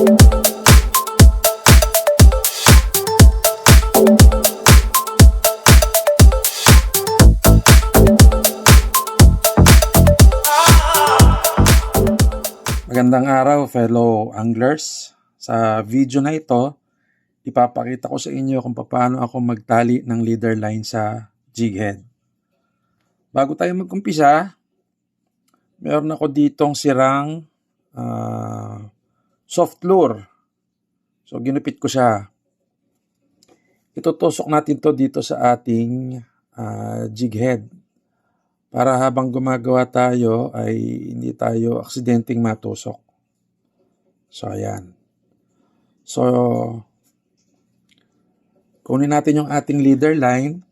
Magandang araw fellow anglers. Sa video na ito, ipapakita ko sa inyo kung paano ako magtali ng leader line sa jig head. Bago tayo mag-umpisa, meron ako ditong sirang soft lure. So ginupit ko siya. Itutusok natin to dito sa ating jig head. Para habang gumagawa tayo ay hindi tayo aksidenteng matusok. So, ayan. So, kunin natin yung ating leader line.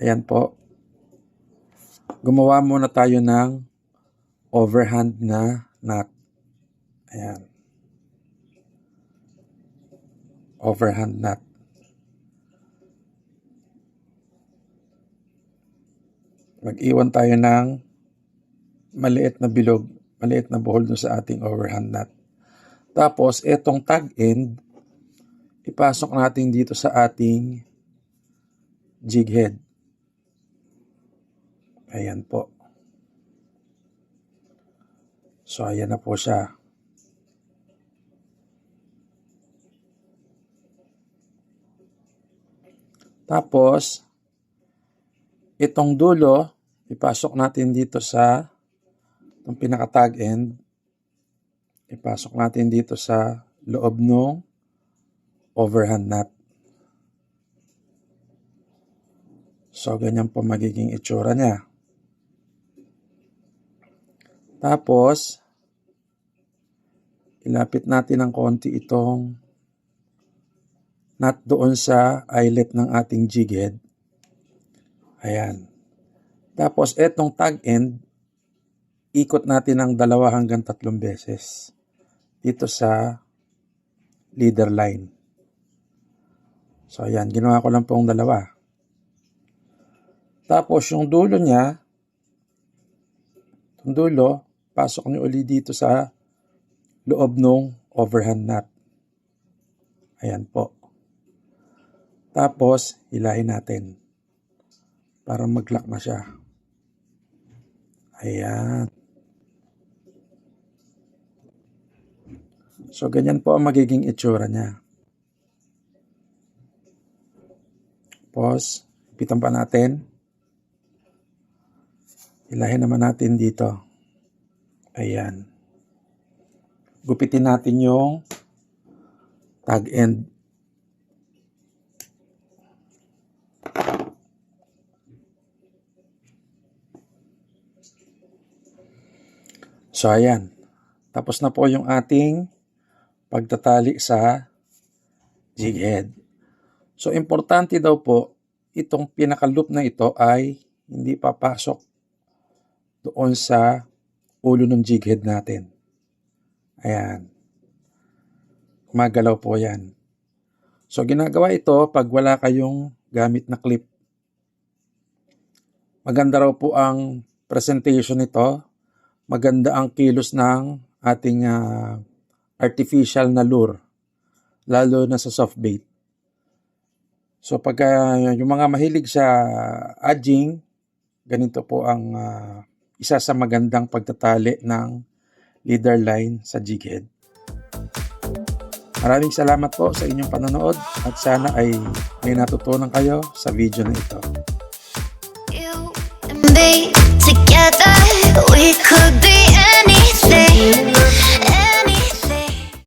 Ayan po. Gumawa muna tayo ng overhand na knot. Ayan. Overhand knot. Mag-iwan tayo ng maliit na bilog, maliit na buhol dun sa ating overhand knot. Tapos, etong tag end, ipasok natin dito sa ating jig head. Ayan po. So, ayan na po siya. Tapos, itong dulo, ipasok natin dito sa itong pinaka-tag end. Ipasok natin dito sa loob ng overhand knot. So, ganyan po magiging itsura niya. Tapos, ilapit natin ng konti itong knot doon sa eyelet ng ating jig head. Ayan. Tapos, etong tag end, ikot natin ng 2 hanggang 3 beses dito sa leader line. So, ayan. Ginawa ko lang pong 2. Tapos, yung dulo niya, yung dulo, pasok niyo uli dito sa loob ng overhand knot. Ayan po. Tapos, hilahin natin para mag-lock na siya. Ayan. So, ganyan po ang magiging itsura niya. Tapos, ipitan pa natin. Hilahin naman natin dito. Ayan. Gupitin natin yung tag end. So, ayan. Tapos na po yung ating pagtatali sa jig head. So, importante daw po, itong pinaka-loop na ito ay hindi papasok doon sa ulo ng jig head natin. Ayan. Gumagalaw po yan. So, ginagawa ito pag wala kayong gamit na clip. Maganda raw po ang presentation nito. Maganda ang kilos ng ating artificial na lure, lalo na sa soft bait. So pag yung mga mahilig sa edging, ganito po ang isa sa magandang pagtatali ng leader line sa jig head. Maraming salamat po sa inyong panonood at sana ay may natutunan kayo sa video na ito.